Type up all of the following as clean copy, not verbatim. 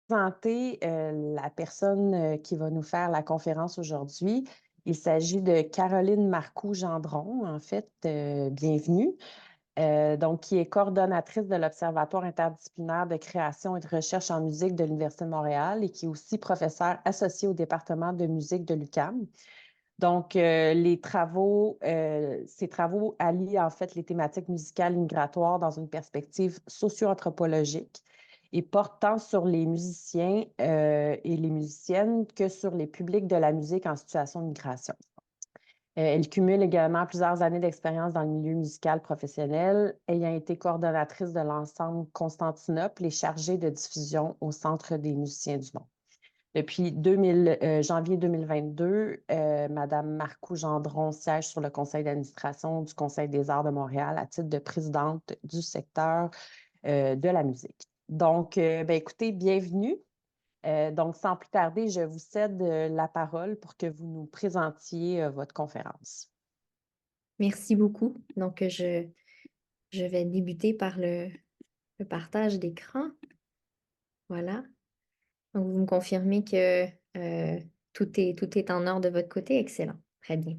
Présenter la personne qui va nous faire la conférence aujourd'hui. Il s'agit de Caroline Marcoux-Gendron, en fait, bienvenue. Donc, qui est coordonnatrice de l'Observatoire interdisciplinaire de création et de recherche en musique de l'Université de Montréal et qui est aussi professeure associée au département de musique de l'UQAM. Donc, ces travaux allient en fait les thématiques musicales et migratoires dans une perspective socio-anthropologique et portent tant sur les musiciens et les musiciennes que sur les publics de la musique en situation de migration. Elle cumule également plusieurs années d'expérience dans le milieu musical professionnel, ayant été coordonnatrice de l'ensemble Constantinople et chargée de diffusion au Centre des musiciens du monde. Depuis janvier 2022, Mme Marcoux-Gendron siège sur le conseil d'administration du Conseil des arts de Montréal à titre de présidente du secteur de la musique. Donc, écoutez, bienvenue. Donc, sans plus tarder, je vous cède la parole pour que vous nous présentiez votre conférence. Merci beaucoup. Donc, je vais débuter par le partage d'écran. Voilà. Donc, vous me confirmez que tout est en ordre de votre côté. Excellent. Très bien.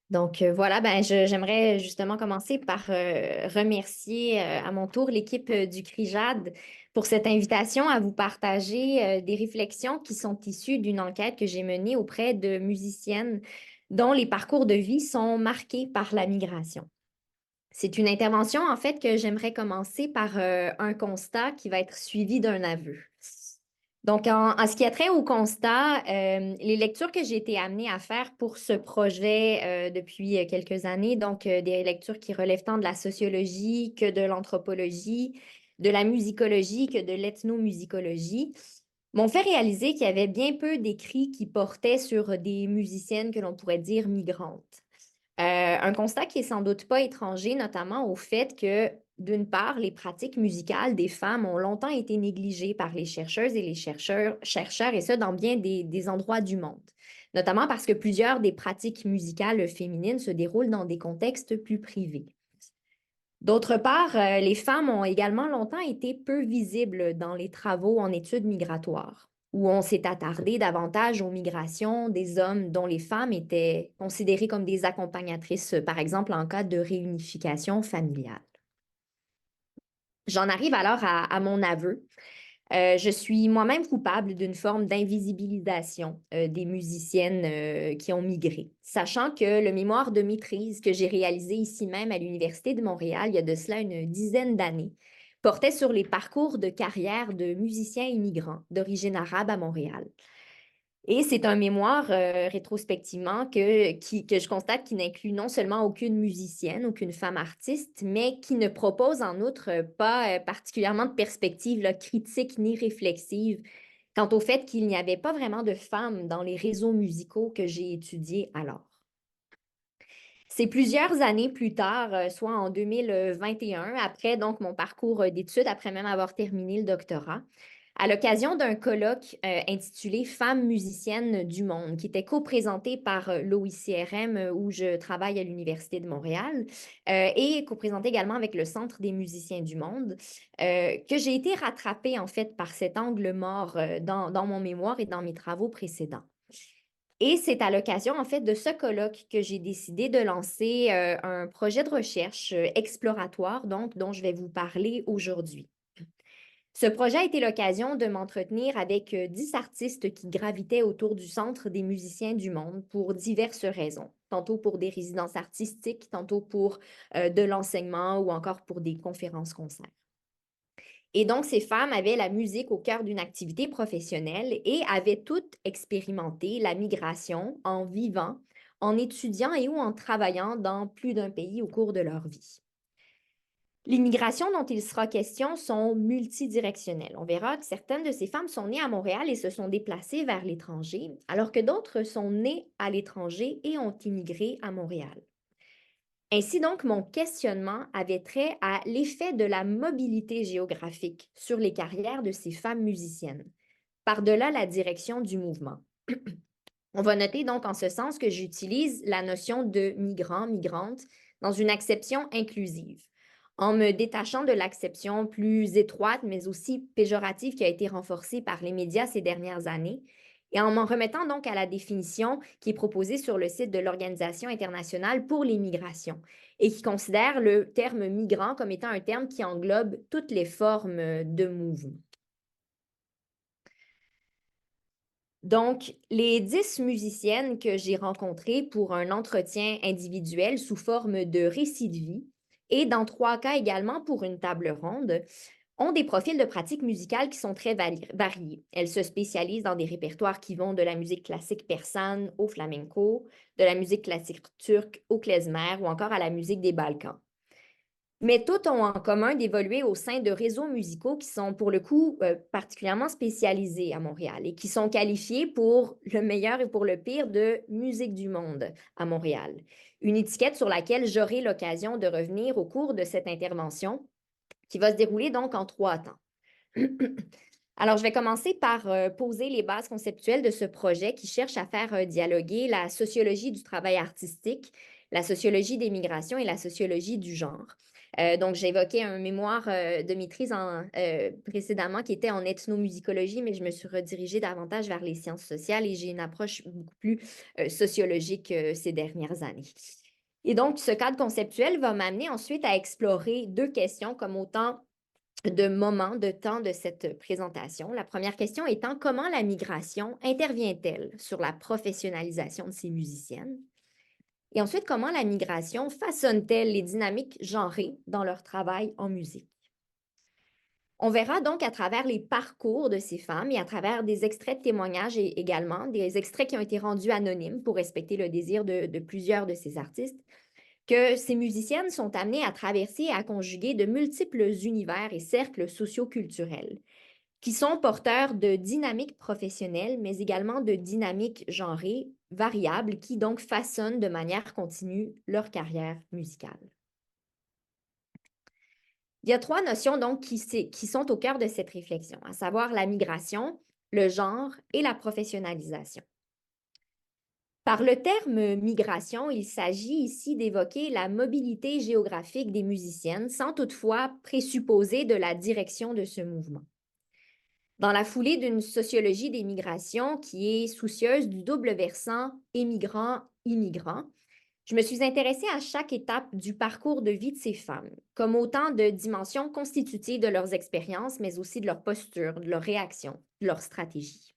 Donc, voilà, j'aimerais justement commencer par remercier à mon tour l'équipe du CRIJAD pour cette invitation à vous partager des réflexions qui sont issues d'une enquête que j'ai menée auprès de musiciennes dont les parcours de vie sont marqués par la migration. C'est une intervention, en fait, que j'aimerais commencer par un constat qui va être suivi d'un aveu. Donc, en ce qui a trait au constat, les lectures que j'ai été amenée à faire pour ce projet depuis quelques années, donc des lectures qui relèvent tant de la sociologie que de l'anthropologie, de la musicologie que de l'ethnomusicologie, m'ont fait réaliser qu'il y avait bien peu d'écrits qui portaient sur des musiciennes que l'on pourrait dire migrantes. Un constat qui est sans doute pas étranger, notamment au fait que, d'une part, les pratiques musicales des femmes ont longtemps été négligées par les chercheuses et les chercheurs, et ce, dans bien des endroits du monde. Notamment parce que plusieurs des pratiques musicales féminines se déroulent dans des contextes plus privés. D'autre part, les femmes ont également longtemps été peu visibles dans les travaux en études migratoires, où on s'est attardé davantage aux migrations des hommes dont les femmes étaient considérées comme des accompagnatrices, par exemple en cas de réunification familiale. J'en arrive alors à mon aveu. Je suis moi-même coupable d'une forme d'invisibilisation des musiciennes qui ont migré, sachant que le mémoire de maîtrise que j'ai réalisé ici même à l'Université de Montréal il y a de cela une dizaine d'années portait sur les parcours de carrière de musiciens immigrants d'origine arabe à Montréal. Et c'est un mémoire rétrospectivement que je constate qui n'inclut non seulement aucune musicienne, aucune femme artiste, mais qui ne propose en outre pas particulièrement de perspective là, critique ni réflexive quant au fait qu'il n'y avait pas vraiment de femmes dans les réseaux musicaux que j'ai étudiés alors. C'est plusieurs années plus tard, soit en 2021, après donc mon parcours d'études, après même avoir terminé le doctorat, à l'occasion d'un colloque intitulé Femmes musiciennes du monde, qui était co-présenté par l'OICRM où je travaille à l'Université de Montréal et co-présenté également avec le Centre des musiciens du monde, que j'ai été rattrapée en fait par cet angle mort dans mon mémoire et dans mes travaux précédents. Et c'est à l'occasion, en fait, de ce colloque que j'ai décidé de lancer un projet de recherche exploratoire, donc, dont je vais vous parler aujourd'hui. Ce projet a été l'occasion de m'entretenir avec 10 artistes qui gravitaient autour du Centre des musiciens du monde pour diverses raisons, tantôt pour des résidences artistiques, tantôt pour de l'enseignement ou encore pour des conférences-concerts. Et donc, ces femmes avaient la musique au cœur d'une activité professionnelle et avaient toutes expérimenté la migration en vivant, en étudiant et ou en travaillant dans plus d'un pays au cours de leur vie. Les migrations dont il sera question sont multidirectionnelles. On verra que certaines de ces femmes sont nées à Montréal et se sont déplacées vers l'étranger, alors que d'autres sont nées à l'étranger et ont immigré à Montréal. Ainsi donc, mon questionnement avait trait à l'effet de la mobilité géographique sur les carrières de ces femmes musiciennes, par-delà la direction du mouvement. On va noter donc en ce sens que j'utilise la notion de migrant, migrante dans une acception inclusive, en me détachant de l'acception plus étroite, mais aussi péjorative qui a été renforcée par les médias ces dernières années, et en m'en remettant donc à la définition qui est proposée sur le site de l'Organisation internationale pour les migrations et qui considère le terme migrant comme étant un terme qui englobe toutes les formes de mouvement. Donc, les 10 musiciennes que j'ai rencontrées pour un entretien individuel sous forme de récit de vie et dans 3 cas également pour une table ronde, ont des profils de pratique musicale qui sont très variés. Elles se spécialisent dans des répertoires qui vont de la musique classique persane au flamenco, de la musique classique turque au klezmer ou encore à la musique des Balkans. Mais toutes ont en commun d'évoluer au sein de réseaux musicaux qui sont pour le coup particulièrement spécialisés à Montréal et qui sont qualifiés pour le meilleur et pour le pire de musique du monde à Montréal. Une étiquette sur laquelle j'aurai l'occasion de revenir au cours de cette intervention qui va se dérouler donc en 3 temps. Alors, je vais commencer par poser les bases conceptuelles de ce projet qui cherche à faire dialoguer la sociologie du travail artistique, la sociologie des migrations et la sociologie du genre. Donc, j'ai évoqué un mémoire de maîtrise précédemment qui était en ethnomusicologie, mais je me suis redirigée davantage vers les sciences sociales et j'ai une approche beaucoup plus sociologique ces dernières années. Et donc, ce cadre conceptuel va m'amener ensuite à explorer 2 questions comme autant de moments, de temps de cette présentation. La première question étant comment la migration intervient-elle sur la professionnalisation de ces musiciennes? Et ensuite, comment la migration façonne-t-elle les dynamiques genrées dans leur travail en musique? On verra donc à travers les parcours de ces femmes et à travers des extraits de témoignages et également, des extraits qui ont été rendus anonymes pour respecter le désir de plusieurs de ces artistes, que ces musiciennes sont amenées à traverser et à conjuguer de multiples univers et cercles socioculturels qui sont porteurs de dynamiques professionnelles, mais également de dynamiques genrées variables qui donc façonnent de manière continue leur carrière musicale. Il y a 3 notions donc qui sont au cœur de cette réflexion, à savoir la migration, le genre et la professionnalisation. Par le terme migration, il s'agit ici d'évoquer la mobilité géographique des musiciennes sans toutefois présupposer de la direction de ce mouvement. Dans la foulée d'une sociologie des migrations qui est soucieuse du double versant émigrant-immigrant, je me suis intéressée à chaque étape du parcours de vie de ces femmes, comme autant de dimensions constitutives de leurs expériences, mais aussi de leur posture, de leur réaction, de leur stratégie.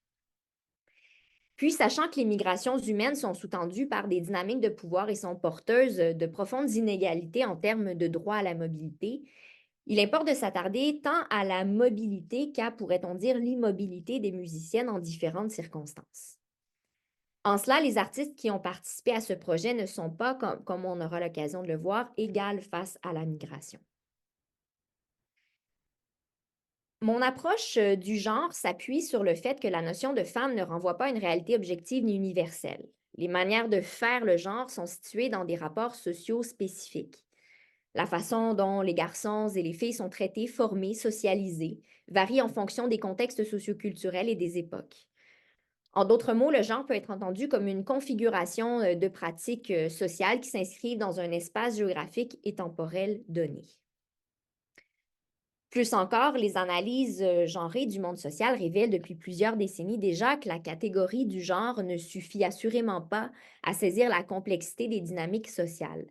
Puis, sachant que les migrations humaines sont sous-tendues par des dynamiques de pouvoir et sont porteuses de profondes inégalités en termes de droit à la mobilité, il importe de s'attarder tant à la mobilité qu'à, pourrait-on dire, l'immobilité des musiciennes en différentes circonstances. En cela, les artistes qui ont participé à ce projet ne sont pas, comme on aura l'occasion de le voir, égales face à la migration. Mon approche du genre s'appuie sur le fait que la notion de femme ne renvoie pas à une réalité objective ni universelle. Les manières de faire le genre sont situées dans des rapports sociaux spécifiques. La façon dont les garçons et les filles sont traités, formés, socialisés, varie en fonction des contextes socioculturels et des époques. En d'autres mots, le genre peut être entendu comme une configuration de pratiques sociales qui s'inscrivent dans un espace géographique et temporel donné. Plus encore, les analyses genrées du monde social révèlent depuis plusieurs décennies déjà que la catégorie du genre ne suffit assurément pas à saisir la complexité des dynamiques sociales.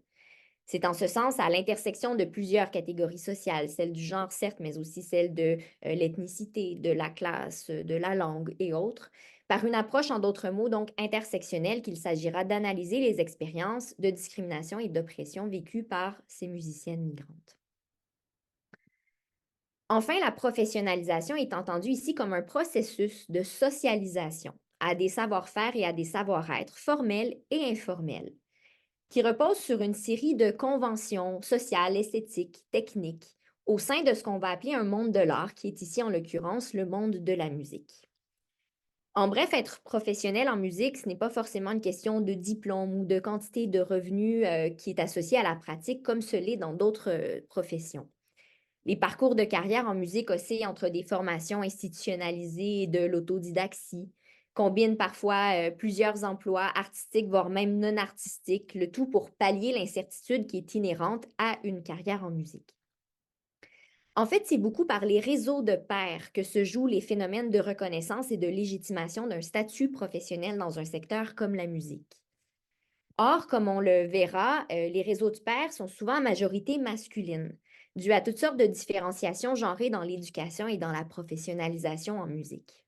C'est en ce sens à l'intersection de plusieurs catégories sociales, celle du genre certes, mais aussi celle de l'ethnicité, de la classe, de la langue et autres, par une approche en d'autres mots donc intersectionnelle qu'il s'agira d'analyser les expériences de discrimination et d'oppression vécues par ces musiciennes migrantes. Enfin, la professionnalisation est entendue ici comme un processus de socialisation à des savoir-faire et à des savoir-être formels et informels qui repose sur une série de conventions sociales, esthétiques, techniques, au sein de ce qu'on va appeler un monde de l'art, qui est ici en l'occurrence le monde de la musique. En bref, être professionnel en musique, ce n'est pas forcément une question de diplôme ou de quantité de revenus qui est associée à la pratique comme ce l'est dans d'autres professions. Les parcours de carrière en musique oscillent entre des formations institutionnalisées et de l'autodidaxie, combinent parfois plusieurs emplois artistiques, voire même non artistiques, le tout pour pallier l'incertitude qui est inhérente à une carrière en musique. En fait, c'est beaucoup par les réseaux de pairs que se jouent les phénomènes de reconnaissance et de légitimation d'un statut professionnel dans un secteur comme la musique. Or, comme on le verra, les réseaux de pairs sont souvent à majorité masculine, dû à toutes sortes de différenciations genrées dans l'éducation et dans la professionnalisation en musique.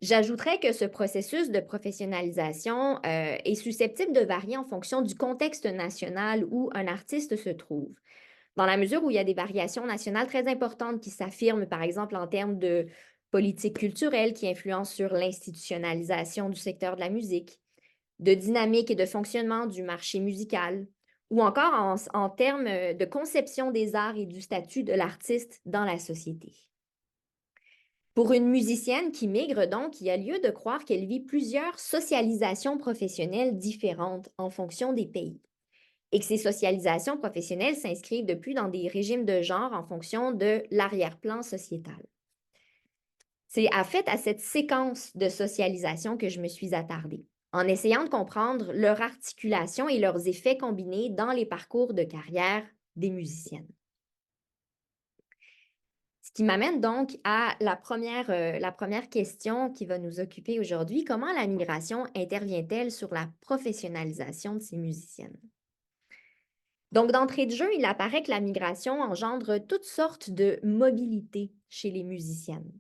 J'ajouterais que ce processus de professionnalisation est susceptible de varier en fonction du contexte national où un artiste se trouve, dans la mesure où il y a des variations nationales très importantes qui s'affirment, par exemple, en termes de politique culturelle qui influencent sur l'institutionnalisation du secteur de la musique, de dynamique et de fonctionnement du marché musical, ou encore en termes de conception des arts et du statut de l'artiste dans la société. Pour une musicienne qui migre donc, il y a lieu de croire qu'elle vit plusieurs socialisations professionnelles différentes en fonction des pays et que ces socialisations professionnelles s'inscrivent de plus dans des régimes de genre en fonction de l'arrière-plan sociétal. C'est à fait à cette séquence de socialisation que je me suis attardée, en essayant de comprendre leur articulation et leurs effets combinés dans les parcours de carrière des musiciennes. Ce qui m'amène donc à la première question qui va nous occuper aujourd'hui. Comment la migration intervient-elle sur la professionnalisation de ces musiciennes? Donc, d'entrée de jeu, il apparaît que la migration engendre toutes sortes de mobilités chez les musiciennes.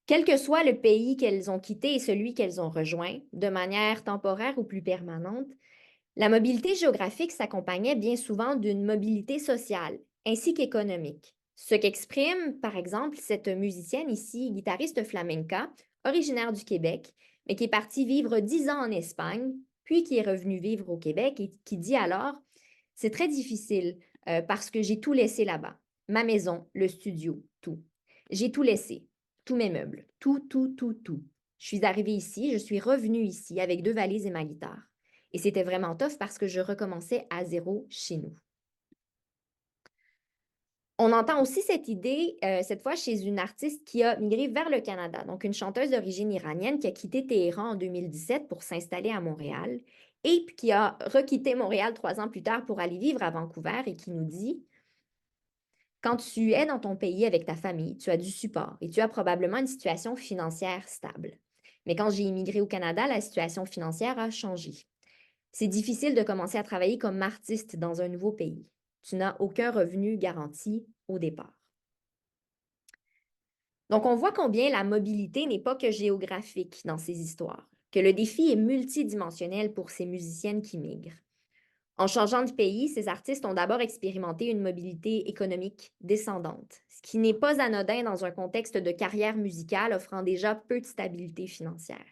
Quel que soit le pays qu'elles ont quitté et celui qu'elles ont rejoint, de manière temporaire ou plus permanente, la mobilité géographique s'accompagnait bien souvent d'une mobilité sociale ainsi qu'économique. Ce qu'exprime, par exemple, cette musicienne ici, guitariste flamenca, originaire du Québec, mais qui est partie vivre 10 ans en Espagne, puis qui est revenue vivre au Québec et qui dit alors, c'est très difficile parce que j'ai tout laissé là-bas. Ma maison, le studio, tout. J'ai tout laissé, tous mes meubles, tout, tout, tout, tout. Je suis arrivée ici, je suis revenue ici avec 2 valises et ma guitare. Et c'était vraiment tough parce que je recommençais à zéro chez nous. On entend aussi cette idée, cette fois chez une artiste qui a migré vers le Canada, donc une chanteuse d'origine iranienne qui a quitté Téhéran en 2017 pour s'installer à Montréal et qui a requitté Montréal 3 ans plus tard pour aller vivre à Vancouver et qui nous dit, quand tu es dans ton pays avec ta famille, tu as du support et tu as probablement une situation financière stable. Mais quand j'ai immigré au Canada, la situation financière a changé. C'est difficile de commencer à travailler comme artiste dans un nouveau pays. Tu n'as aucun revenu garanti au départ. Donc, on voit combien la mobilité n'est pas que géographique dans ces histoires, que le défi est multidimensionnel pour ces musiciennes qui migrent. En changeant de pays, ces artistes ont d'abord expérimenté une mobilité économique descendante, ce qui n'est pas anodin dans un contexte de carrière musicale offrant déjà peu de stabilité financière.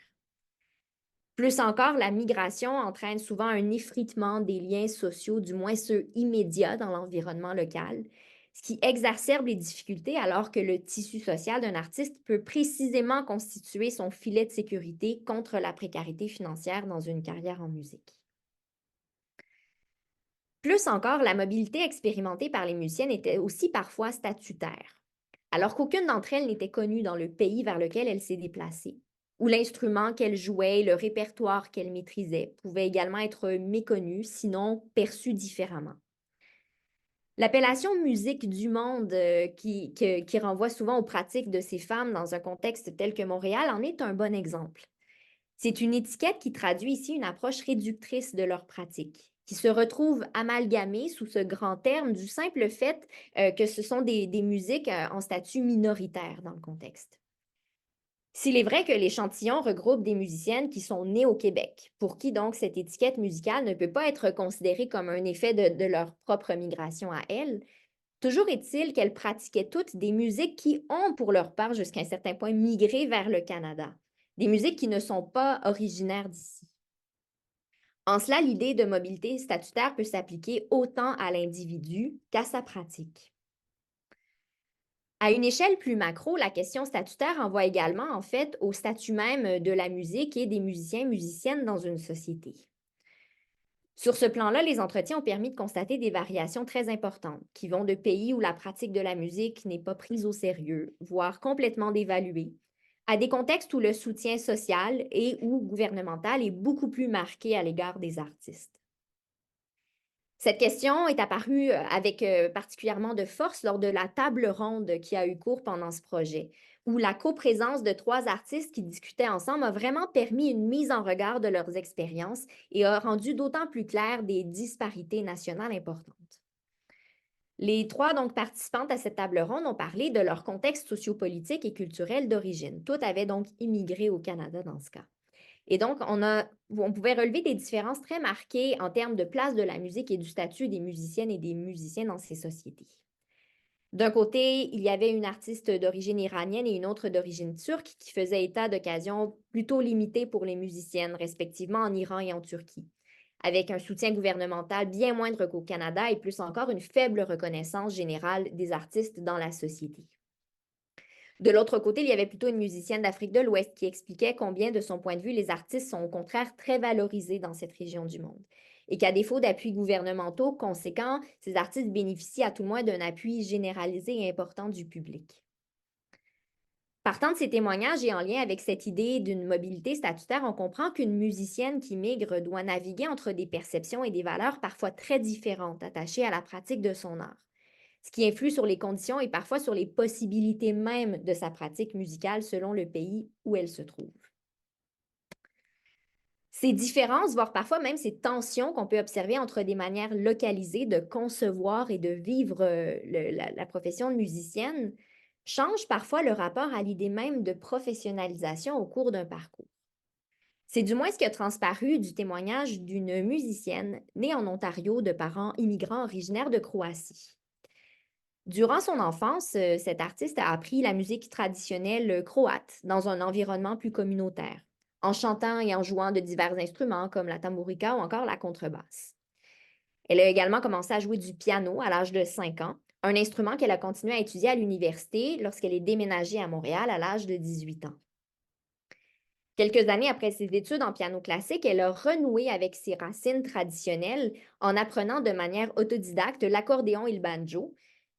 Plus encore, la migration entraîne souvent un effritement des liens sociaux, du moins ceux immédiats dans l'environnement local, ce qui exacerbe les difficultés alors que le tissu social d'un artiste peut précisément constituer son filet de sécurité contre la précarité financière dans une carrière en musique. Plus encore, la mobilité expérimentée par les musiciennes était aussi parfois statutaire, alors qu'aucune d'entre elles n'était connue dans le pays vers lequel elle s'est déplacée, où l'instrument qu'elle jouait et le répertoire qu'elle maîtrisait pouvaient également être méconnus, sinon perçus différemment. L'appellation musique du monde qui renvoie souvent aux pratiques de ces femmes dans un contexte tel que Montréal en est un bon exemple. C'est une étiquette qui traduit ici une approche réductrice de leur pratique, qui se retrouve amalgamée sous ce grand terme du simple fait que ce sont des musiques en statut minoritaire dans le contexte. S'il est vrai que l'échantillon regroupe des musiciennes qui sont nées au Québec, pour qui donc cette étiquette musicale ne peut pas être considérée comme un effet de leur propre migration à elles, toujours est-il qu'elles pratiquaient toutes des musiques qui ont pour leur part jusqu'à un certain point migré vers le Canada, des musiques qui ne sont pas originaires d'ici. En cela, l'idée de mobilité statutaire peut s'appliquer autant à l'individu qu'à sa pratique. À une échelle plus macro, la question statutaire renvoie également en fait au statut même de la musique et des musiciens-musiciennes dans une société. Sur ce plan-là, les entretiens ont permis de constater des variations très importantes qui vont de pays où la pratique de la musique n'est pas prise au sérieux, voire complètement dévaluée, à des contextes où le soutien social et ou gouvernemental est beaucoup plus marqué à l'égard des artistes. Cette question est apparue avec particulièrement de force lors de la table ronde qui a eu cours pendant ce projet, où la coprésence de 3 artistes qui discutaient ensemble a vraiment permis une mise en regard de leurs expériences et a rendu d'autant plus clair des disparités nationales importantes. Les 3 donc participantes à cette table ronde ont parlé de leur contexte sociopolitique et culturel d'origine. Toutes avaient donc immigré au Canada dans ce cas. Et donc, on pouvait relever des différences très marquées en termes de place de la musique et du statut des musiciennes et des musiciens dans ces sociétés. D'un côté, il y avait une artiste d'origine iranienne et une autre d'origine turque qui faisaient état d'occasions plutôt limitées pour les musiciennes, respectivement en Iran et en Turquie, avec un soutien gouvernemental bien moindre qu'au Canada et plus encore une faible reconnaissance générale des artistes dans la société. De l'autre côté, il y avait plutôt une musicienne d'Afrique de l'Ouest qui expliquait combien, de son point de vue, les artistes sont au contraire très valorisés dans cette région du monde et qu'à défaut d'appuis gouvernementaux conséquents, ces artistes bénéficient à tout le moins d'un appui généralisé et important du public. Partant de ces témoignages et en lien avec cette idée d'une mobilité statutaire, on comprend qu'une musicienne qui migre doit naviguer entre des perceptions et des valeurs parfois très différentes attachées à la pratique de son art, ce qui influe sur les conditions et parfois sur les possibilités mêmes de sa pratique musicale selon le pays où elle se trouve. Ces différences, voire parfois même ces tensions qu'on peut observer entre des manières localisées de concevoir et de vivre la profession de musicienne, changent parfois le rapport à l'idée même de professionnalisation au cours d'un parcours. C'est du moins ce qui a transparu du témoignage d'une musicienne née en Ontario de parents immigrants originaires de Croatie. Durant son enfance, cet artiste a appris la musique traditionnelle croate dans un environnement plus communautaire, en chantant et en jouant de divers instruments comme la tambourika ou encore la contrebasse. Elle a également commencé à jouer du piano à l'âge de 5 ans, un instrument qu'elle a continué à étudier à l'université lorsqu'elle est déménagée à Montréal à l'âge de 18 ans. Quelques années après ses études en piano classique, elle a renoué avec ses racines traditionnelles en apprenant de manière autodidacte l'accordéon et le banjo.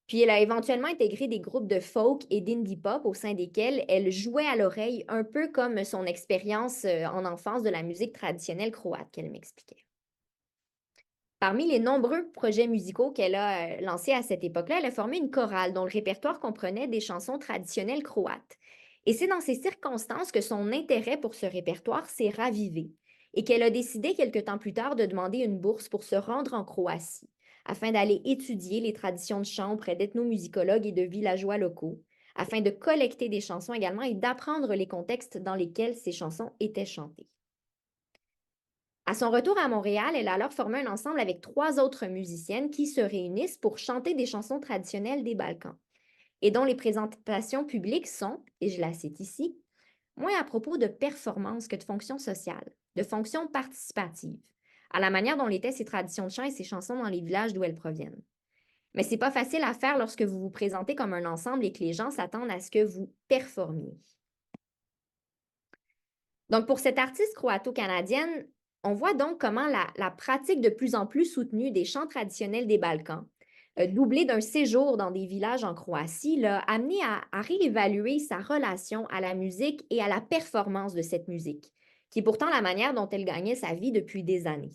Puis elle a éventuellement intégré des groupes de folk et d'indie pop au sein desquels elle jouait à l'oreille un peu comme son expérience en enfance de la musique traditionnelle croate qu'elle m'expliquait. Parmi les nombreux projets musicaux qu'elle a lancés à cette époque-là, elle a formé une chorale dont le répertoire comprenait des chansons traditionnelles croates. Et c'est dans ces circonstances que son intérêt pour ce répertoire s'est ravivé et qu'elle a décidé quelque temps plus tard de demander une bourse pour se rendre en Croatie afin d'aller étudier les traditions de chant auprès d'ethnomusicologues et de villageois locaux, afin de collecter des chansons également et d'apprendre les contextes dans lesquels ces chansons étaient chantées. À son retour à Montréal, elle a alors formé un ensemble avec 3 autres musiciennes qui se réunissent pour chanter des chansons traditionnelles des Balkans et dont les présentations publiques sont, et je la cite ici, moins à propos de performance que de fonction sociale, de fonction participative, à la manière dont l'étaient ces traditions de chant et ces chansons dans les villages d'où elles proviennent. Mais c'est pas facile à faire lorsque vous vous présentez comme un ensemble et que les gens s'attendent à ce que vous performiez. Donc, pour cette artiste croato-canadienne, on voit donc comment la pratique de plus en plus soutenue des chants traditionnels des Balkans, doublée d'un séjour dans des villages en Croatie, l'a amené à réévaluer sa relation à la musique et à la performance de cette musique, qui est pourtant la manière dont elle gagnait sa vie depuis des années.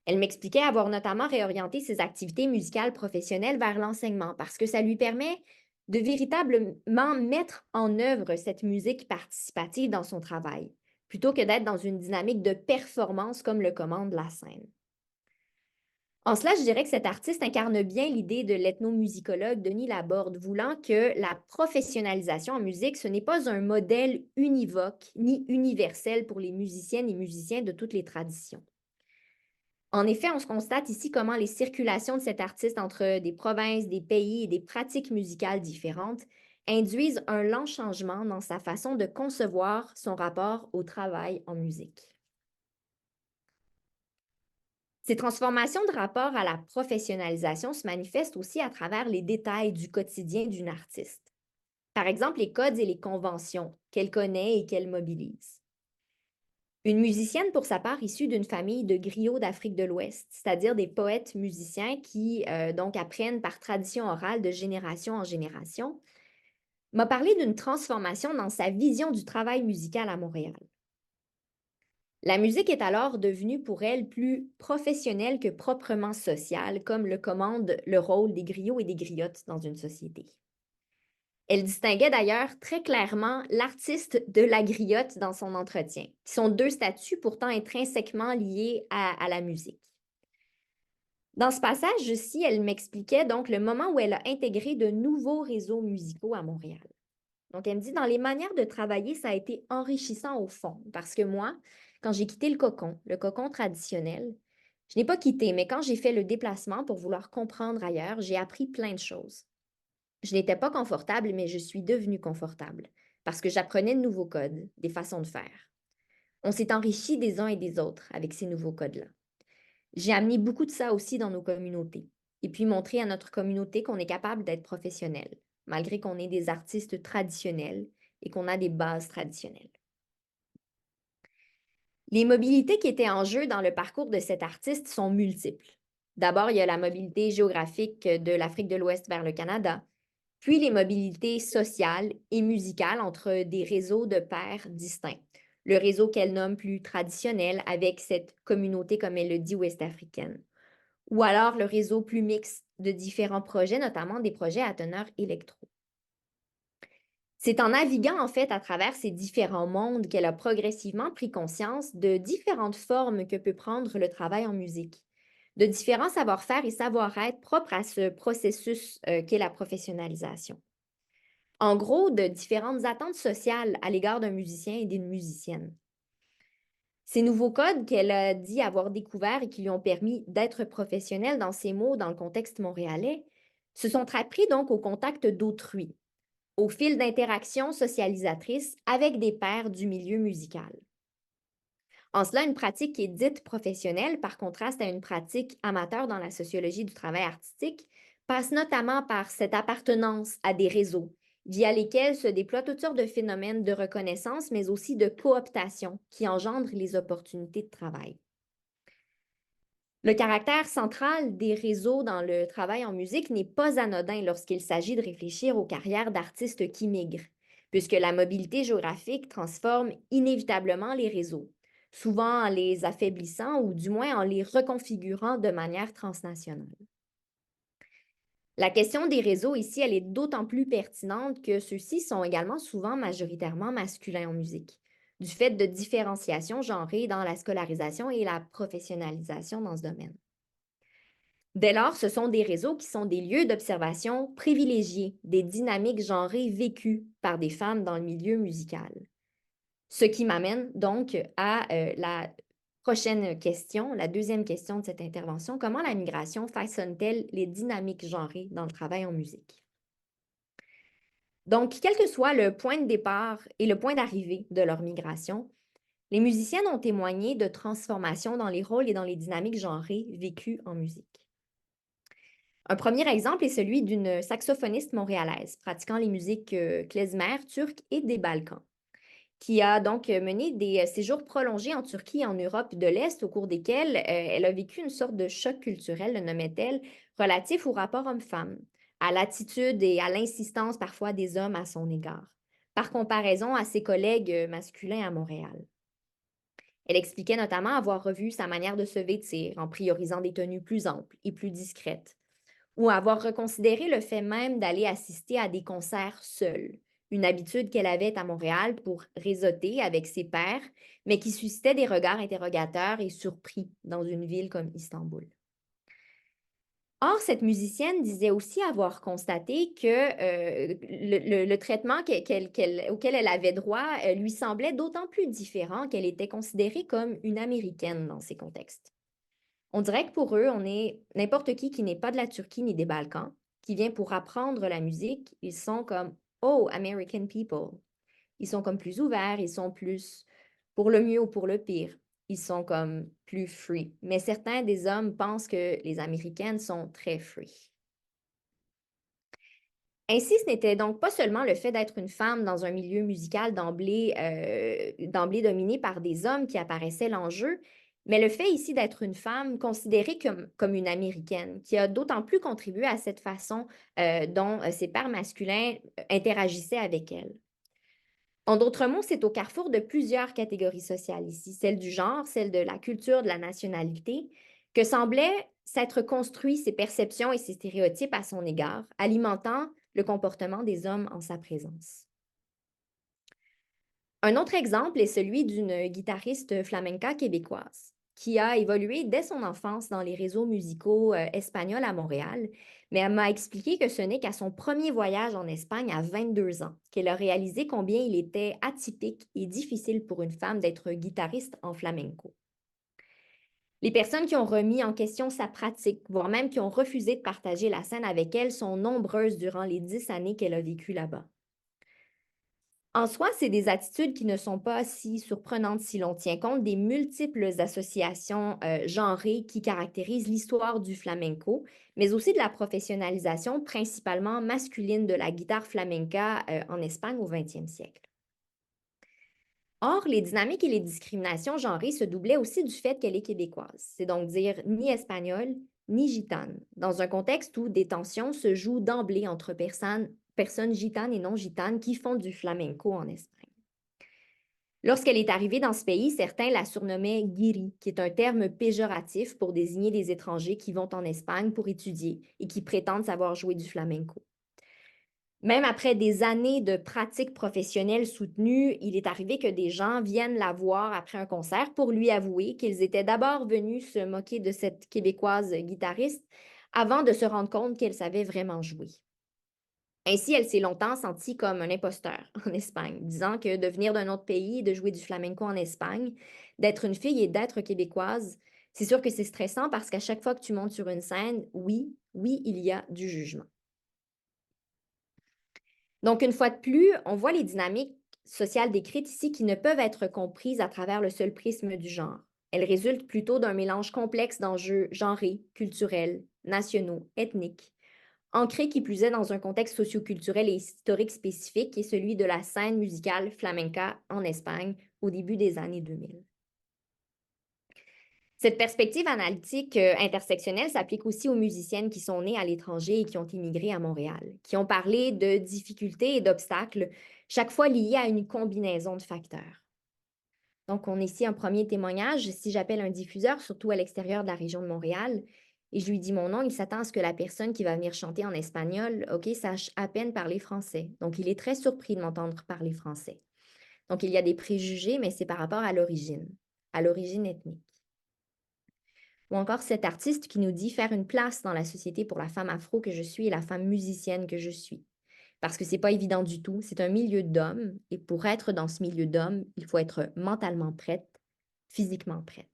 Elle m'expliquait avoir notamment réorienté ses activités musicales professionnelles vers l'enseignement parce que ça lui permet de véritablement mettre en œuvre cette musique participative dans son travail, plutôt que d'être dans une dynamique de performance comme le commande la scène. En cela, je dirais que cet artiste incarne bien l'idée de l'ethnomusicologue Denis Laborde, voulant que la professionnalisation en musique, ce n'est pas un modèle univoque ni universel pour les musiciennes et musiciens de toutes les traditions. En effet, on se constate ici comment les circulations de cet artiste entre des provinces, des pays et des pratiques musicales différentes induisent un lent changement dans sa façon de concevoir son rapport au travail en musique. Ces transformations de rapport à la professionnalisation se manifestent aussi à travers les détails du quotidien d'une artiste. Par exemple, les codes et les conventions qu'elle connaît et qu'elle mobilise. Une musicienne, pour sa part, issue d'une famille de griots d'Afrique de l'Ouest, c'est-à-dire des poètes musiciens qui donc apprennent par tradition orale de génération en génération, m'a parlé d'une transformation dans sa vision du travail musical à Montréal. La musique est alors devenue pour elle plus professionnelle que proprement sociale, comme le commande le rôle des griots et des griottes dans une société. Elle distinguait d'ailleurs très clairement l'artiste de la griotte dans son entretien, qui sont deux statuts pourtant intrinsèquement liés à la musique. Dans ce passage-ci, elle m'expliquait donc le moment où elle a intégré de nouveaux réseaux musicaux à Montréal. Donc, elle me dit, dans les manières de travailler, ça a été enrichissant au fond, parce que moi, quand j'ai quitté le cocon traditionnel, je n'ai pas quitté, mais quand j'ai fait le déplacement pour vouloir comprendre ailleurs, j'ai appris plein de choses. Je n'étais pas confortable, mais je suis devenue confortable, parce que j'apprenais de nouveaux codes, des façons de faire. On s'est enrichi des uns et des autres avec ces nouveaux codes-là. J'ai amené beaucoup de ça aussi dans nos communautés, et puis montrer à notre communauté qu'on est capable d'être professionnel, malgré qu'on est des artistes traditionnels et qu'on a des bases traditionnelles. Les mobilités qui étaient en jeu dans le parcours de cet artiste sont multiples. D'abord, il y a la mobilité géographique de l'Afrique de l'Ouest vers le Canada, puis les mobilités sociales et musicales entre des réseaux de pairs distincts. Le réseau qu'elle nomme plus traditionnel avec cette communauté, comme elle le dit, ouest-africaine. Ou alors le réseau plus mixte de différents projets, notamment des projets à teneur électro. C'est en naviguant en fait à travers ces différents mondes qu'elle a progressivement pris conscience de différentes formes que peut prendre le travail en musique, de différents savoir-faire et savoir-être propres à ce processus qu'est la professionnalisation. En gros, de différentes attentes sociales à l'égard d'un musicien et d'une musicienne. Ces nouveaux codes qu'elle a dit avoir découverts et qui lui ont permis d'être professionnelle dans ses mots dans le contexte montréalais, se sont appris donc au contact d'autrui, au fil d'interactions socialisatrices avec des pairs du milieu musical. En cela, une pratique qui est dite professionnelle, par contraste à une pratique amateur dans la sociologie du travail artistique, passe notamment par cette appartenance à des réseaux, via lesquels se déploient toutes sortes de phénomènes de reconnaissance, mais aussi de cooptation qui engendrent les opportunités de travail. Le caractère central des réseaux dans le travail en musique n'est pas anodin lorsqu'il s'agit de réfléchir aux carrières d'artistes qui migrent, puisque la mobilité géographique transforme inévitablement les réseaux, souvent en les affaiblissant ou du moins en les reconfigurant de manière transnationale. La question des réseaux ici, elle est d'autant plus pertinente que ceux-ci sont également souvent majoritairement masculins en musique, du fait de différenciations genrées dans la scolarisation et la professionnalisation dans ce domaine. Dès lors, ce sont des réseaux qui sont des lieux d'observation privilégiés des dynamiques genrées vécues par des femmes dans le milieu musical. Ce qui m'amène donc à la prochaine question, la deuxième question de cette intervention. Comment la migration façonne-t-elle les dynamiques genrées dans le travail en musique? Donc, quel que soit le point de départ et le point d'arrivée de leur migration, les musiciennes ont témoigné de transformations dans les rôles et dans les dynamiques genrées vécues en musique. Un premier exemple est celui d'une saxophoniste montréalaise pratiquant les musiques klezmer, turques et des Balkans, qui a donc mené des séjours prolongés en Turquie et en Europe de l'Est, au cours desquels elle a vécu une sorte de choc culturel, le nommait-elle, relatif au rapport homme-femme, à l'attitude et à l'insistance parfois des hommes à son égard, par comparaison à ses collègues masculins à Montréal. Elle expliquait notamment avoir revu sa manière de se vêtir en priorisant des tenues plus amples et plus discrètes, ou avoir reconsidéré le fait même d'aller assister à des concerts seule, une habitude qu'elle avait à Montréal pour réseauter avec ses pairs, mais qui suscitait des regards interrogateurs et surpris dans une ville comme Istanbul. Or, cette musicienne disait aussi avoir constaté que le traitement auquel elle avait droit lui semblait d'autant plus différent qu'elle était considérée comme une Américaine dans ces contextes. On dirait que pour eux, on est n'importe qui n'est pas de la Turquie ni des Balkans, qui vient pour apprendre la musique, ils sont comme Oh, American people. Ils sont comme plus ouverts, ils sont plus pour le mieux ou pour le pire. Ils sont comme plus free. Mais certains des hommes pensent que les Américaines sont très free. Ainsi, ce n'était donc pas seulement le fait d'être une femme dans un milieu musical d'emblée dominé par des hommes qui apparaissait l'enjeu, mais le fait ici d'être une femme considérée comme une Américaine, qui a d'autant plus contribué à cette façon dont ses pairs masculins interagissaient avec elle. En d'autres mots, c'est au carrefour de plusieurs catégories sociales ici, celle du genre, celle de la culture, de la nationalité, que semblaient s'être construits ces perceptions et ces stéréotypes à son égard, alimentant le comportement des hommes en sa présence. Un autre exemple est celui d'une guitariste flamenca québécoise qui a évolué dès son enfance dans les réseaux musicaux espagnols à Montréal, mais elle m'a expliqué que ce n'est qu'à son premier voyage en Espagne à 22 ans qu'elle a réalisé combien il était atypique et difficile pour une femme d'être guitariste en flamenco. Les personnes qui ont remis en question sa pratique, voire même qui ont refusé de partager la scène avec elle, sont nombreuses durant les 10 années qu'elle a vécues là-bas. En soi, c'est des attitudes qui ne sont pas si surprenantes si l'on tient compte des multiples associations genrées qui caractérisent l'histoire du flamenco, mais aussi de la professionnalisation principalement masculine de la guitare flamenca en Espagne au 20e siècle. Or, les dynamiques et les discriminations genrées se doublaient aussi du fait qu'elle est québécoise, c'est donc dire ni espagnole ni gitane, dans un contexte où des tensions se jouent d'emblée entre personnes gitanes et non gitanes qui font du flamenco en Espagne. Lorsqu'elle est arrivée dans ce pays, certains la surnommaient guiri, qui est un terme péjoratif pour désigner des étrangers qui vont en Espagne pour étudier et qui prétendent savoir jouer du flamenco. Même après des années de pratique professionnelle soutenue, il est arrivé que des gens viennent la voir après un concert pour lui avouer qu'ils étaient d'abord venus se moquer de cette Québécoise guitariste avant de se rendre compte qu'elle savait vraiment jouer. Ainsi, elle s'est longtemps sentie comme un imposteur en Espagne, disant que de venir d'un autre pays et de jouer du flamenco en Espagne, d'être une fille et d'être québécoise, c'est sûr que c'est stressant parce qu'à chaque fois que tu montes sur une scène, oui, il y a du jugement. Donc, une fois de plus, on voit les dynamiques sociales décrites ici qui ne peuvent être comprises à travers le seul prisme du genre. Elles résultent plutôt d'un mélange complexe d'enjeux genrés, culturels, nationaux, ethniques, ancrés qui plus est dans un contexte socioculturel et historique spécifique qui est celui de la scène musicale flamenca en Espagne au début des années 2000. Cette perspective analytique intersectionnelle s'applique aussi aux musiciennes qui sont nées à l'étranger et qui ont immigré à Montréal, qui ont parlé de difficultés et d'obstacles, chaque fois liés à une combinaison de facteurs. Donc, on a ici un premier témoignage. Si j'appelle un diffuseur, surtout à l'extérieur de la région de Montréal, et je lui dis mon nom, il s'attend à ce que la personne qui va venir chanter en espagnol, OK, sache à peine parler français. Donc, il est très surpris de m'entendre parler français. Donc, il y a des préjugés, mais c'est par rapport à l'origine ethnique. Ou encore cet artiste qui nous dit faire une place dans la société pour la femme afro que je suis et la femme musicienne que je suis. Parce que c'est pas évident du tout. C'est un milieu d'hommes et pour être dans ce milieu d'hommes, il faut être mentalement prête, physiquement prête.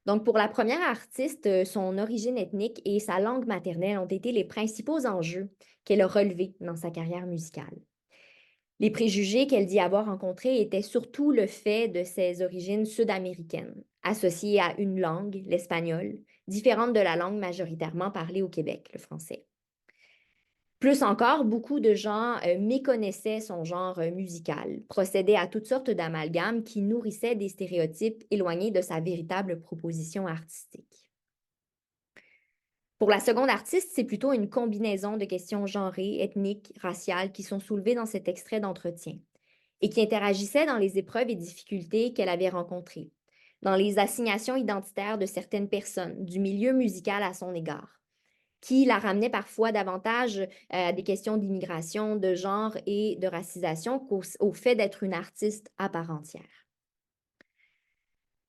Donc, pour la première artiste, son origine ethnique et sa langue maternelle ont été les principaux enjeux qu'elle a relevés dans sa carrière musicale. Les préjugés qu'elle dit avoir rencontrés étaient surtout le fait de ses origines sud-américaines, associées à une langue, l'espagnol, différente de la langue majoritairement parlée au Québec, le français. Plus encore, beaucoup de gens méconnaissaient son genre musical, procédaient à toutes sortes d'amalgames qui nourrissaient des stéréotypes éloignés de sa véritable proposition artistique. Pour la seconde artiste, c'est plutôt une combinaison de questions genrées, ethniques, raciales qui sont soulevées dans cet extrait d'entretien et qui interagissaient dans les épreuves et difficultés qu'elle avait rencontrées, dans les assignations identitaires de certaines personnes, du milieu musical à son égard, qui la ramenaient parfois davantage à des questions d'immigration, de genre et de racisation qu'au fait d'être une artiste à part entière.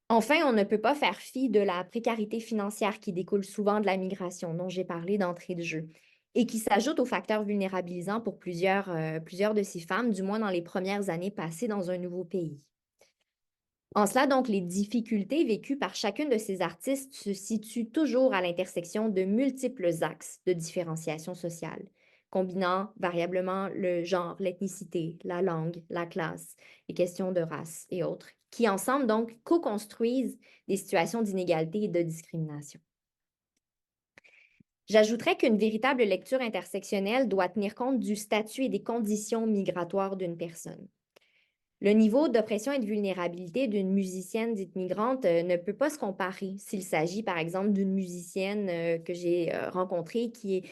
Enfin, on ne peut pas faire fi de la précarité financière qui découle souvent de la migration, dont j'ai parlé d'entrée de jeu, et qui s'ajoute aux facteurs vulnérabilisants pour plusieurs de ces femmes, du moins dans les premières années passées dans un nouveau pays. En cela, donc, les difficultés vécues par chacune de ces artistes se situent toujours à l'intersection de multiples axes de différenciation sociale, combinant variablement le genre, l'ethnicité, la langue, la classe, les questions de race et autres, qui ensemble, donc, co-construisent des situations d'inégalité et de discrimination. J'ajouterais qu'une véritable lecture intersectionnelle doit tenir compte du statut et des conditions migratoires d'une personne. Le niveau d'oppression et de vulnérabilité d'une musicienne dite migrante ne peut pas se comparer s'il s'agit, par exemple, d'une musicienne que j'ai rencontrée qui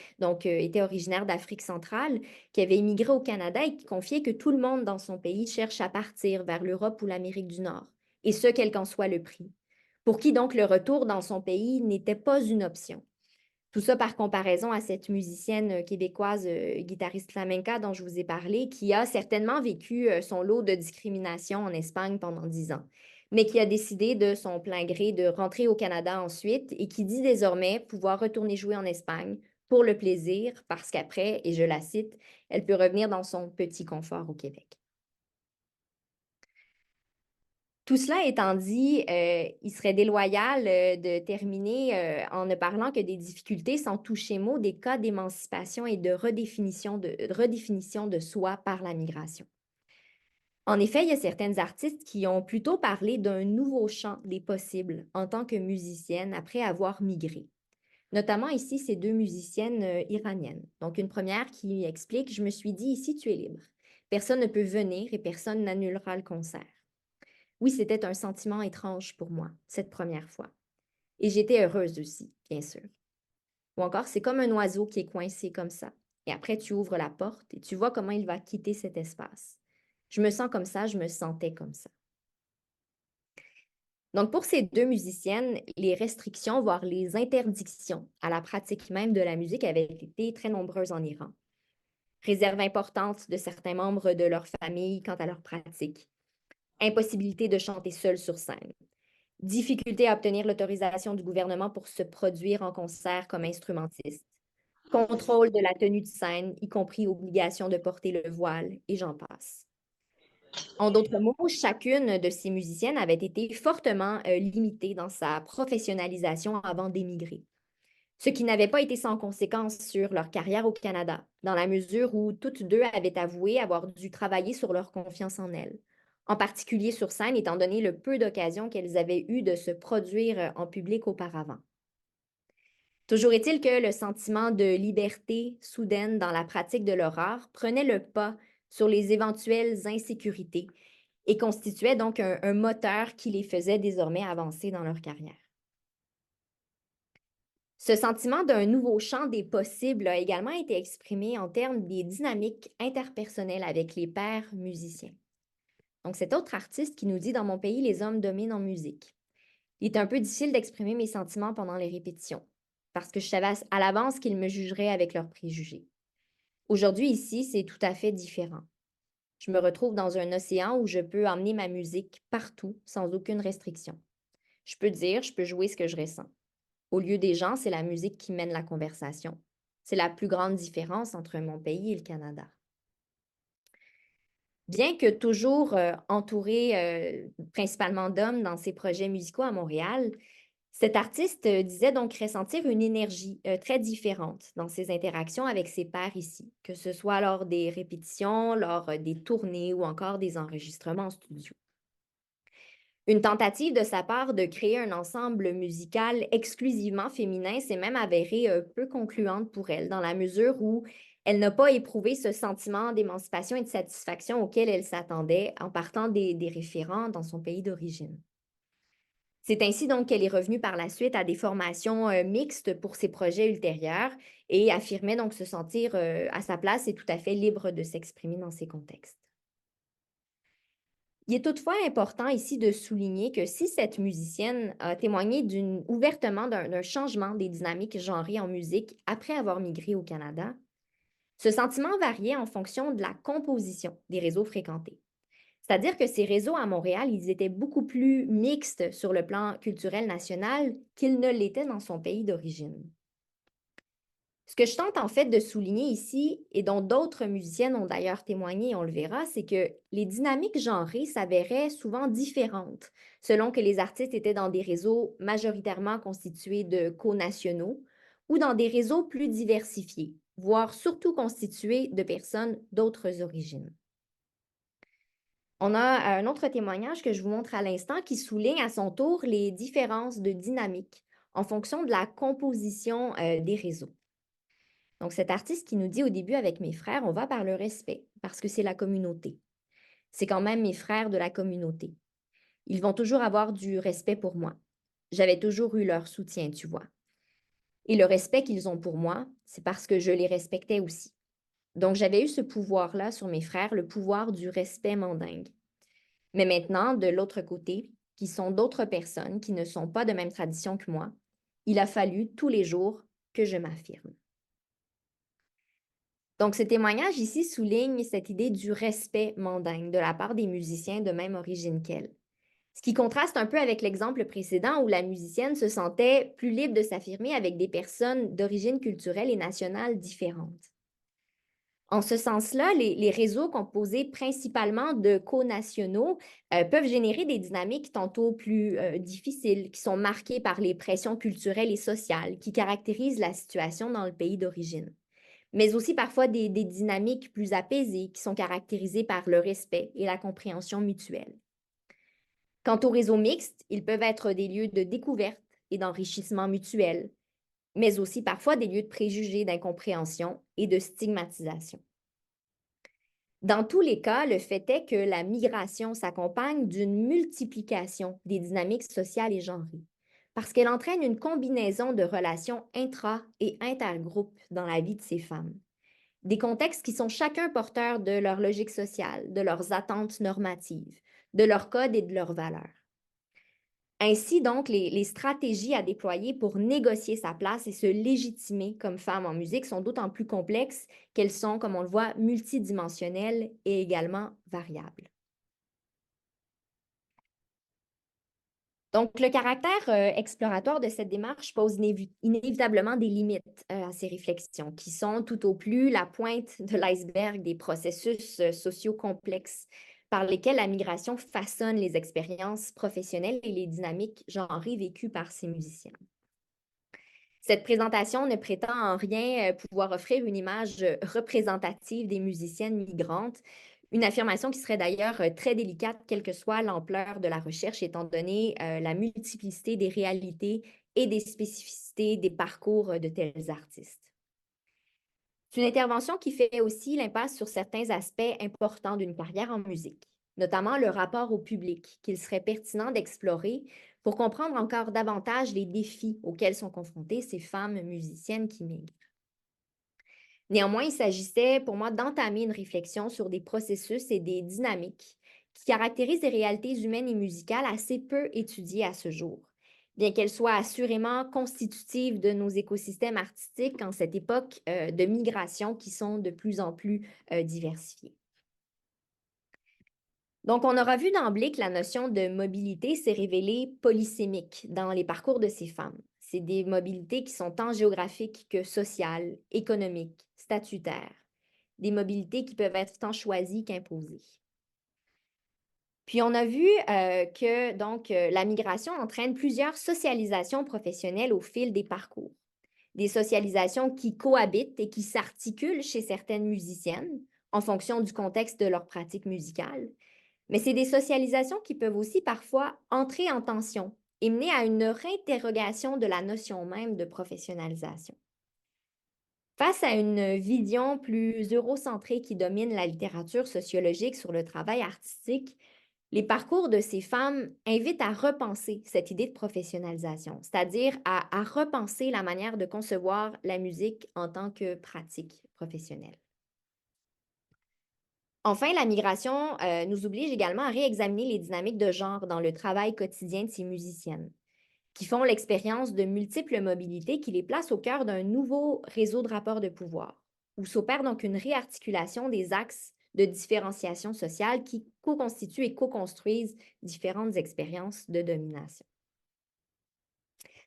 était originaire d'Afrique centrale, qui avait immigré au Canada et qui confiait que tout le monde dans son pays cherche à partir vers l'Europe ou l'Amérique du Nord, et ce, quel qu'en soit le prix. Pour qui donc le retour dans son pays n'était pas une option. Tout ça par comparaison à cette musicienne québécoise, guitariste flamenca dont je vous ai parlé, qui a certainement vécu son lot de discrimination en Espagne pendant 10 ans, mais qui a décidé de son plein gré de rentrer au Canada ensuite et qui dit désormais pouvoir retourner jouer en Espagne pour le plaisir, parce qu'après, et je la cite, elle peut revenir dans son petit confort au Québec. Tout cela étant dit, il serait déloyal de terminer en ne parlant que des difficultés sans toucher mot des cas d'émancipation et de redéfinition de soi par la migration. En effet, il y a certaines artistes qui ont plutôt parlé d'un nouveau champ des possibles en tant que musicienne après avoir migré. Notamment ici, ces deux musiciennes iraniennes. Donc, une première qui explique: Je me suis dit, ici, tu es libre. Personne ne peut venir et personne n'annulera le concert. Oui, c'était un sentiment étrange pour moi, cette première fois. Et j'étais heureuse aussi, bien sûr. Ou encore, c'est comme un oiseau qui est coincé comme ça. Et après, tu ouvres la porte et tu vois comment il va quitter cet espace. Je me sens comme ça, je me sentais comme ça. Donc, pour ces deux musiciennes, les restrictions, voire les interdictions à la pratique même de la musique avaient été très nombreuses en Iran. Réserve importante de certains membres de leur famille quant à leur pratique. Impossibilité de chanter seul sur scène. Difficulté à obtenir l'autorisation du gouvernement pour se produire en concert comme instrumentiste. Contrôle de la tenue de scène, y compris obligation de porter le voile, et j'en passe. En d'autres mots, chacune de ces musiciennes avait été fortement limitée dans sa professionnalisation avant d'émigrer. Ce qui n'avait pas été sans conséquence sur leur carrière au Canada, dans la mesure où toutes deux avaient avoué avoir dû travailler sur leur confiance en elles, en particulier sur scène, étant donné le peu d'occasions qu'elles avaient eues de se produire en public auparavant. Toujours est-il que le sentiment de liberté soudaine dans la pratique de leur art prenait le pas sur les éventuelles insécurités et constituait donc un moteur qui les faisait désormais avancer dans leur carrière. Ce sentiment d'un nouveau champ des possibles a également été exprimé en termes des dynamiques interpersonnelles avec les pairs musiciens. Donc, cet autre artiste qui nous dit: Dans mon pays, les hommes dominent en musique. Il est un peu difficile d'exprimer mes sentiments pendant les répétitions, parce que je savais à l'avance qu'ils me jugeraient avec leurs préjugés. Aujourd'hui, ici, c'est tout à fait différent. Je me retrouve dans un océan où je peux emmener ma musique partout sans aucune restriction. Je peux dire, je peux jouer ce que je ressens. Au lieu des gens, c'est la musique qui mène la conversation. C'est la plus grande différence entre mon pays et le Canada. Bien que toujours entouré principalement d'hommes dans ses projets musicaux à Montréal, cet artiste disait donc ressentir une énergie très différente dans ses interactions avec ses pairs ici, que ce soit lors des répétitions, lors des tournées ou encore des enregistrements en studio. Une tentative de sa part de créer un ensemble musical exclusivement féminin s'est même avérée peu concluante pour elle, dans la mesure où elle n'a pas éprouvé ce sentiment d'émancipation et de satisfaction auquel elle s'attendait en partant des référents dans son pays d'origine. C'est ainsi donc qu'elle est revenue par la suite à des formations mixtes pour ses projets ultérieurs et affirmait donc se sentir à sa place et tout à fait libre de s'exprimer dans ces contextes. Il est toutefois important ici de souligner que si cette musicienne a témoigné ouvertement d'un changement des dynamiques genrées en musique après avoir migré au Canada, ce sentiment variait en fonction de la composition des réseaux fréquentés. C'est-à-dire que ces réseaux à Montréal, ils étaient beaucoup plus mixtes sur le plan culturel national qu'ils ne l'étaient dans son pays d'origine. Ce que je tente en fait de souligner ici, et dont d'autres musiciennes ont d'ailleurs témoigné, on le verra, c'est que les dynamiques genrées s'avéraient souvent différentes selon que les artistes étaient dans des réseaux majoritairement constitués de co-nationaux ou dans des réseaux plus diversifiés, voire surtout constitués de personnes d'autres origines. On a un autre témoignage que je vous montre à l'instant qui souligne à son tour les différences de dynamique en fonction de la composition des réseaux. Donc, cet artiste qui nous dit au début avec mes frères, on va par le respect, parce que c'est la communauté. C'est quand même mes frères de la communauté. Ils vont toujours avoir du respect pour moi. J'avais toujours eu leur soutien, tu vois. Et le respect qu'ils ont pour moi, c'est parce que je les respectais aussi. Donc, j'avais eu ce pouvoir-là sur mes frères, le pouvoir du respect mandingue. Mais maintenant, de l'autre côté, qui sont d'autres personnes qui ne sont pas de même tradition que moi, il a fallu tous les jours que je m'affirme. Donc, ce témoignage ici souligne cette idée du respect mandingue de la part des musiciens de même origine qu'elle. Ce qui contraste un peu avec l'exemple précédent où la musicienne se sentait plus libre de s'affirmer avec des personnes d'origine culturelle et nationale différentes. En ce sens-là, les réseaux composés principalement de co-nationaux peuvent générer des dynamiques tantôt plus difficiles, qui sont marquées par les pressions culturelles et sociales qui caractérisent la situation dans le pays d'origine, mais aussi parfois des dynamiques plus apaisées qui sont caractérisées par le respect et la compréhension mutuelle. Quant aux réseaux mixtes, ils peuvent être des lieux de découverte et d'enrichissement mutuel, mais aussi parfois des lieux de préjugés, d'incompréhension et de stigmatisation. Dans tous les cas, le fait est que la migration s'accompagne d'une multiplication des dynamiques sociales et genrées, parce qu'elle entraîne une combinaison de relations intra- et intergroupes dans la vie de ces femmes. Des contextes qui sont chacun porteurs de leur logique sociale, de leurs attentes normatives, de leurs codes et de leurs valeurs. Ainsi, donc, les stratégies à déployer pour négocier sa place et se légitimer comme femme en musique sont d'autant plus complexes qu'elles sont, comme on le voit, multidimensionnelles et également variables. Donc, le caractère exploratoire de cette démarche pose inévitablement des limites à ces réflexions, qui sont tout au plus la pointe de l'iceberg des processus sociaux complexes par lesquels la migration façonne les expériences professionnelles et les dynamiques genrées vécues par ces musiciens. Cette présentation ne prétend en rien pouvoir offrir une image représentative des musiciennes migrantes, une affirmation qui serait d'ailleurs très délicate, quelle que soit l'ampleur de la recherche, étant donné la multiplicité des réalités et des spécificités des parcours de tels artistes. C'est une intervention qui fait aussi l'impasse sur certains aspects importants d'une carrière en musique, notamment le rapport au public, qu'il serait pertinent d'explorer pour comprendre encore davantage les défis auxquels sont confrontées ces femmes musiciennes qui migrent. Néanmoins, il s'agissait pour moi d'entamer une réflexion sur des processus et des dynamiques qui caractérisent des réalités humaines et musicales assez peu étudiées à ce jour, bien qu'elles soient assurément constitutives de nos écosystèmes artistiques en cette époque de migration qui sont de plus en plus diversifiées. Donc, on aura vu d'emblée que la notion de mobilité s'est révélée polysémique dans les parcours de ces femmes. C'est des mobilités qui sont tant géographiques que sociales, économiques, statutaires, des mobilités qui peuvent être tant choisies qu'imposées. Puis on a vu que donc la migration entraîne plusieurs socialisations professionnelles au fil des parcours. Des socialisations qui cohabitent et qui s'articulent chez certaines musiciennes en fonction du contexte de leur pratique musicale. Mais c'est des socialisations qui peuvent aussi parfois entrer en tension et mener à une réinterrogation de la notion même de professionnalisation. Face à une vision plus eurocentrée qui domine la littérature sociologique sur le travail artistique, les parcours de ces femmes invitent à repenser cette idée de professionnalisation, c'est-à-dire à repenser la manière de concevoir la musique en tant que pratique professionnelle. Enfin, la migration nous oblige également à réexaminer les dynamiques de genre dans le travail quotidien de ces musiciennes, qui font l'expérience de multiples mobilités qui les placent au cœur d'un nouveau réseau de rapports de pouvoir, où s'opère donc une réarticulation des axes de différenciation sociale qui co-constituent et co-construisent différentes expériences de domination.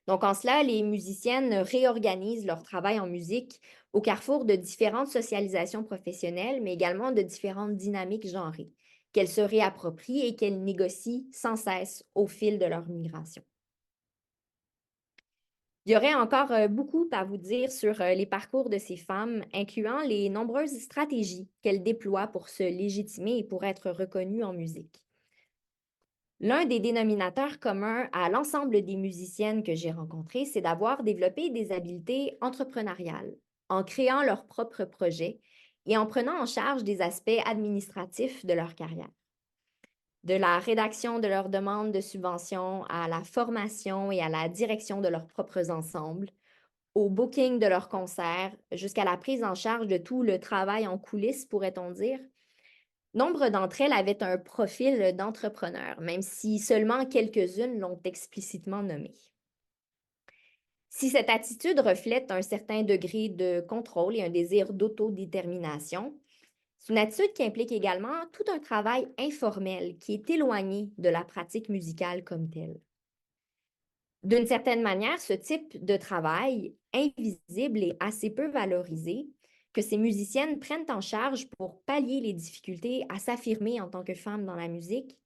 Donc, en cela, les musiciennes réorganisent leur travail en musique au carrefour de différentes socialisations professionnelles, mais également de différentes dynamiques genrées, qu'elles se réapproprient et qu'elles négocient sans cesse au fil de leur migration. Il y aurait encore beaucoup à vous dire sur les parcours de ces femmes, incluant les nombreuses stratégies qu'elles déploient pour se légitimer et pour être reconnues en musique. L'un des dénominateurs communs à l'ensemble des musiciennes que j'ai rencontrées, c'est d'avoir développé des habiletés entrepreneuriales en créant leurs propres projets et en prenant en charge des aspects administratifs de leur carrière. de la rédaction de leurs demandes de subvention à la formation et à la direction de leurs propres ensembles, au booking de leurs concerts, jusqu'à la prise en charge de tout le travail en coulisses, pourrait-on dire. Nombre d'entre elles avaient un profil d'entrepreneur, même si seulement quelques-unes l'ont explicitement nommé. Si cette attitude reflète un certain degré de contrôle et un désir d'autodétermination, c'est une attitude qui implique également tout un travail informel qui est éloigné de la pratique musicale comme telle. D'une certaine manière, ce type de travail invisible est assez peu valorisé que ces musiciennes prennent en charge pour pallier les difficultés à s'affirmer en tant que femmes dans la musique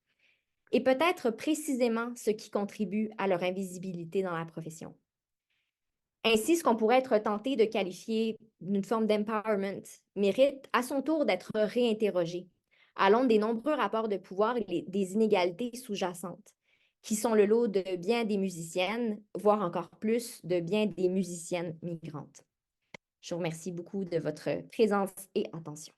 et peut-être précisément ce qui contribue à leur invisibilité dans la profession. Ainsi, ce qu'on pourrait être tenté de qualifier d'une forme d'empowerment mérite à son tour d'être réinterrogé à l'aune des nombreux rapports de pouvoir et des inégalités sous-jacentes, qui sont le lot de bien des musiciennes, voire encore plus de bien des musiciennes migrantes. Je vous remercie beaucoup de votre présence et attention.